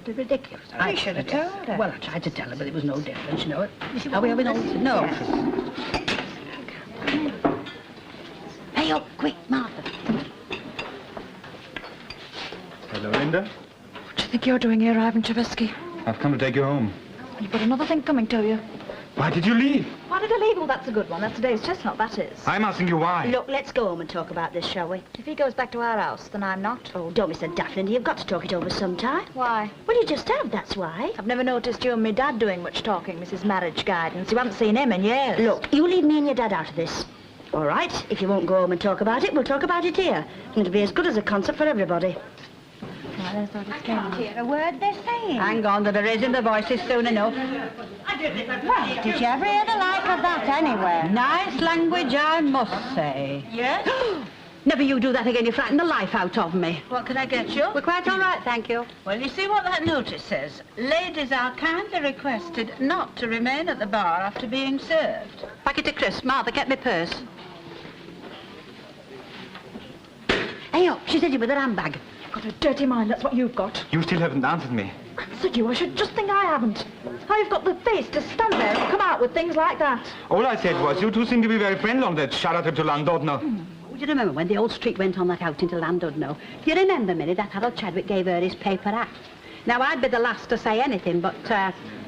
absolutely ridiculous. I should have told her. Well, I tried to tell her, but it was no difference, you know. Are we having all this? No. Yes. Hey, up, quick, Martha. Hello, Linda. What do you think you're doing here, Ivan Chevesky? I've come to take you home. You've got another thing coming to you. Why did you leave? Why did I leave? Well, that's a good one. That's today's chestnut, that is. I'm asking you why. Look, let's go home and talk about this, shall we? If he goes back to our house, then I'm not. Oh, don't be so daft, Linda. You've got to talk it over sometime. Why? Well, you just have, that's why. I've never noticed you and me dad doing much talking, Mrs. Marriage Guidance. You haven't seen him in years. Look, you leave me and your dad out of this. All right, if you won't go home and talk about it, we'll talk about it here. And it'll be as good as a concert for everybody. I can't hear a word they're saying. Hang on, they'll be raising their voices soon enough. Well, did you ever hear the like of that anywhere? Nice language, I must say. Yes? Never you do that again, you frighten the life out of me. What can I get you? We're quite all right, thank you. Well, you see what that notice says? Ladies are kindly requested not to remain at the bar after being served. Packet of crisps, Martha, get me purse. Hey, up, she's in with her handbag. Got a dirty mind, that's what you've got. You still haven't answered me. Answered you? I should just think I haven't. How you've got the face to stand there and come out with things like that. All I said was you two seem to be very friendly on that charlotte to Landodno. Do you remember when the old street went on that outing to Landudno? Do you remember, Minnie, that Harold Chadwick gave her his paper act? Now, I'd be the last to say anything, but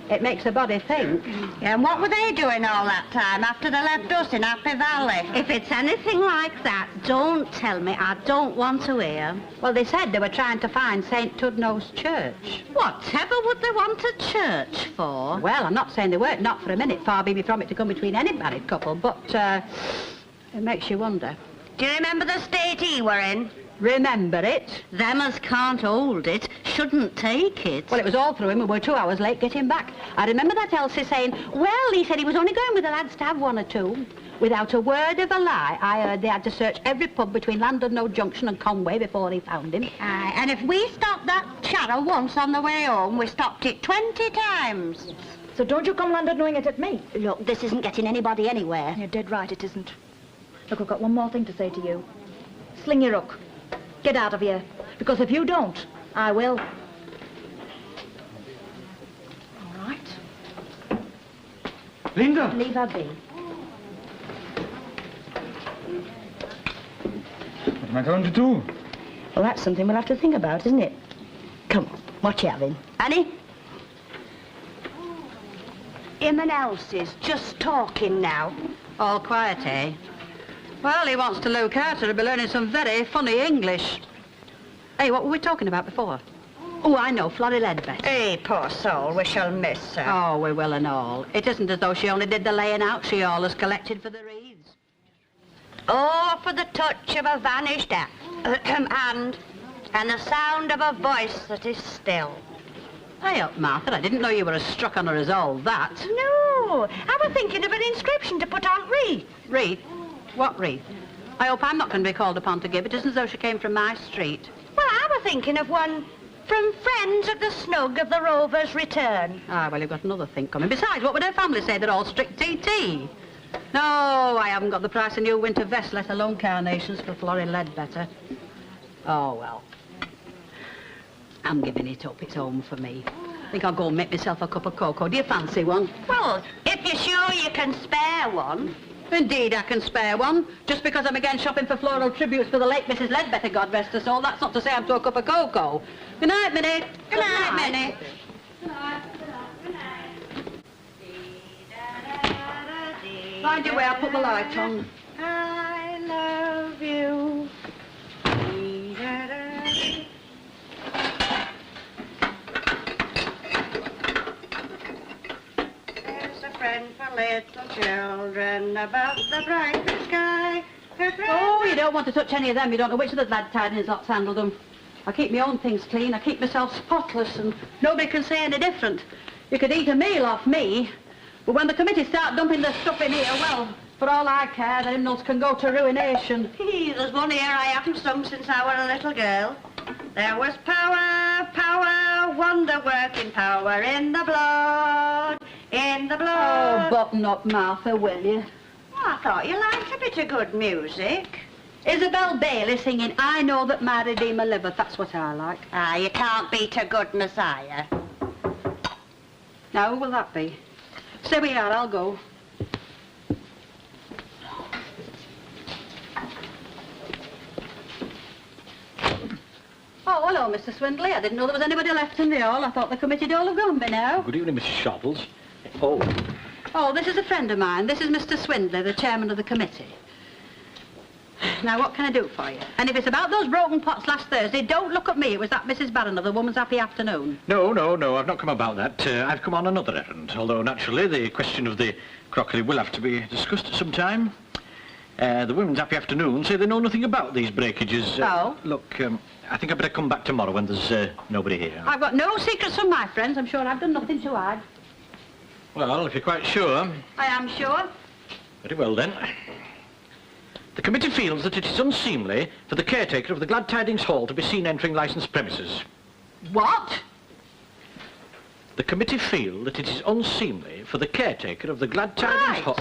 it makes a body think. Yeah, and what were they doing all that time after they left us in Happy Valley? If it's anything like that, don't tell me. I don't want to hear. Well, they said they were trying to find St. Tudno's church. Whatever would they want a church for? Well, I'm not saying they weren't, not for a minute. Far be me from it to come between any married couple, but it makes you wonder. Do you remember the state he were in? Remember it? Them as can't hold it shouldn't take it. Well, it was all through him. We were 2 hours late getting back. I remember that Elsie saying, well, he said he was only going with the lads to have one or two. Without a word of a lie, I heard they had to search every pub between Landudno Junction and Conway before he found him. Aye, and if we stopped that channel once on the way home, we stopped it 20 times. So don't you come Landudnoing it at me. Look, this isn't getting anybody anywhere. You're dead right, it isn't. Look, I've got one more thing to say to you. Sling your hook. Get out of here. Because if you don't, I will. All right. Linda! Leave her be. What am I going to do? Well, that's something we'll have to think about, isn't it? Come on, what you having? Annie? Him and Elsie's just talking now. All quiet, eh? Well, he wants to look out. He'll be learning some very funny English. Hey, what were we talking about before? Oh, I know, Florrie Ledbetter. Hey, poor soul, we shall miss her. Oh, we will and all. It isn't as though she only did the laying out. She always collected for the reeds. Oh, for the touch of a vanished hand, and the sound of a voice that is still. Hey up, Martha. I didn't know you were as struck on her as all that. No, I was thinking of an inscription to put on wreath. Wreath? What wreath? I hope I'm not going to be called upon to give it. It isn't as though she came from my street. Well, I was thinking of one from Friends at the Snug of the Rover's Return. Ah, well, you've got another thing coming. Besides, what would her family say? They're all strict TT. No, I haven't got the price of new winter vest, let alone carnations for Florrie Ledbetter. Oh, well. I'm giving it up. It's home for me. I think I'll go and make myself a cup of cocoa. Do you fancy one? Well, if you're sure you can spare one. Indeed, I can spare one. Just because I'm again shopping for floral tributes for the late Mrs. Ledbetter, God rest her soul, that's not to say I'm to a cup of cocoa. Good night, Minnie. Good night, Minnie. Good night. Find your way, I'll put the light on. I love you. There's a friend for little children above the bright sky. Oh, you don't want to touch any of them. You don't know which of the lad tidings lot's handled them. I keep my own things clean. I keep myself spotless, and nobody can say any different. You could eat a meal off me, but when the committee start dumping their stuff in here, well, for all I care, the hymnals can go to ruination. There's one here I haven't sung since I were a little girl. There was power, power, wonder-working power in the blood, in the blood. Oh, button up, Martha, will you? Oh, I thought you liked a bit of good music. Isabel Bailey singing I Know That My Redeemer Liveth. That's what I like. Ah, you can't beat a good Messiah. Now, who will that be? Stay where you are, I'll go. Oh, hello, Mr. Swindley. I didn't know there was anybody left in the hall. I thought the committee'd all have gone by now. Good evening, Mrs. Sharples. Oh. Oh, this is a friend of mine. This is Mr. Swindley, the chairman of the committee. Now, what can I do for you? And if it's about those broken pots last Thursday, don't look at me. It was that Mrs. Barron of the Woman's Happy Afternoon. No, I've not come about that. I've come on another errand, although naturally the question of the crockery will have to be discussed at some time. The Women's Happy Afternoon say they know nothing about these breakages. Oh? Look, I think I'd better come back tomorrow when there's nobody here. I've got no secrets from my friends. I'm sure I've done nothing to hide. Well, if you're quite sure. I am sure. Very well, then. The committee feels that it is unseemly for the caretaker of the Glad Tidings Hall to be seen entering licensed premises. What? The committee feel that it is unseemly for the caretaker of the Glad Tidings Hall...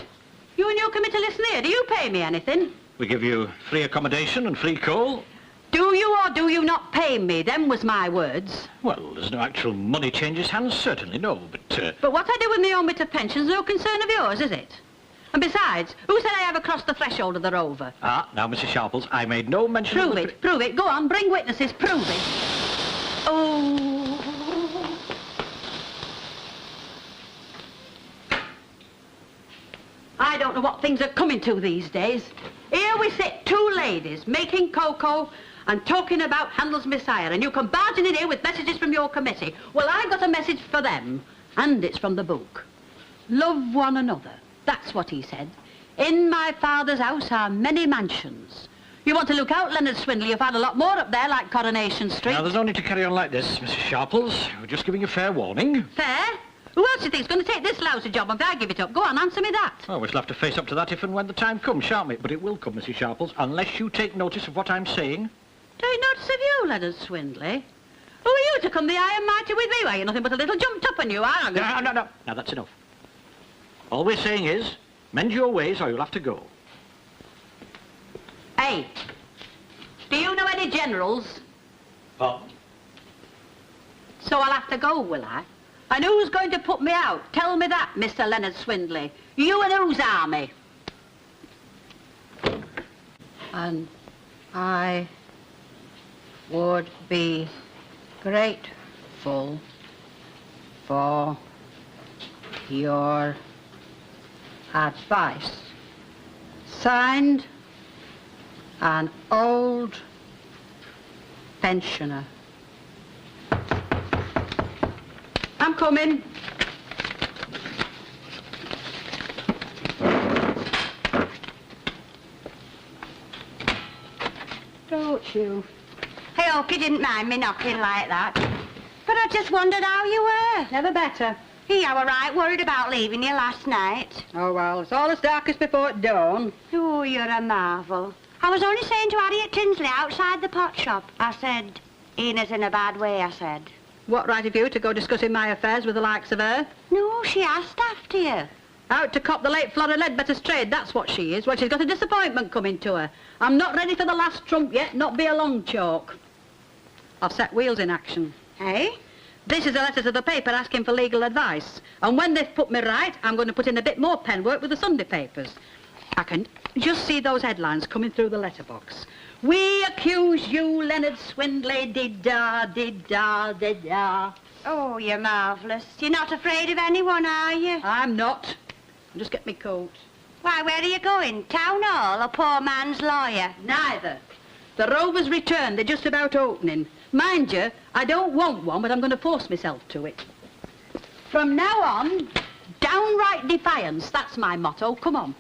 You and your committee listen here. Do you pay me anything? We give you free accommodation and free coal. Do you or do you not pay me? Them was my words. Well, there's no actual money changes hands, certainly, no, but... But what I do with my own bit of pension's no concern of yours, is it? And besides, who said I ever crossed the threshold of the Rover? Ah, now, Mrs. Sharples, I made no mention of... Prove it. Go on, bring witnesses, prove it. Oh... I don't know what things are coming to these days. Here we sit, two ladies, making cocoa and talking about Handel's Messiah, and you come barging in here with messages from your committee. Well, I've got a message for them, and it's from the book. Love one another. That's what he said. In my father's house are many mansions. You want to look out, Leonard Swindley. You've had a lot more up there, like Coronation Street. Now, there's no need to carry on like this, Mrs. Sharples. We're just giving you fair warning. Fair? Who else do you think's going to take this lousy job if I give it up? Go on, answer me that. Oh, we shall have to face up to that if and when the time comes, shan't we? But it will come, Mrs. Sharples, unless you take notice of what I'm saying. Take notice of you, Leonard Swindley? Who are you to come the high and mighty with me? Why, you're nothing but a little jumped up on you, are you? No. Now, that's enough. All we're saying is, mend your ways or you'll have to go. Hey, do you know any generals? Pardon? So I'll have to go, will I? And who's going to put me out? Tell me that, Mr. Leonard Swindley. You and whose army? And I would be grateful for your advice. Signed, an old pensioner. I'm coming. Don't you? I hope you didn't mind me knocking like that. But I just wondered how you were. Never better. I were right worried about leaving you last night. Oh, well, it's all as dark as before dawn. Oh, you're a marvel. I was only saying to Harriet Tinsley outside the pot shop. I said, Enid's in a bad way, I said. What right have you to go discussing my affairs with the likes of her? No, she asked after you. Out to cop the late Flora Ledbetter's trade, that's what she is. Well, she's got a disappointment coming to her. I'm not ready for the last trump yet, not be a long chalk. I've set wheels in action. Hey? This is a letter to the paper asking for legal advice. And when they've put me right, I'm going to put in a bit more pen work with the Sunday papers. I can just see those headlines coming through the letterbox. We accuse you, Leonard Swindley, did-da, did-da, did-da. Oh, you're marvellous. You're not afraid of anyone, are you? I'm not. I'll just get me coat. Why, where are you going? Town hall or poor man's lawyer? Neither. The Rover's returned. They're just about opening. Mind you, I don't want one, but I'm going to force myself to it. From now on, downright defiance. That's my motto. Come on.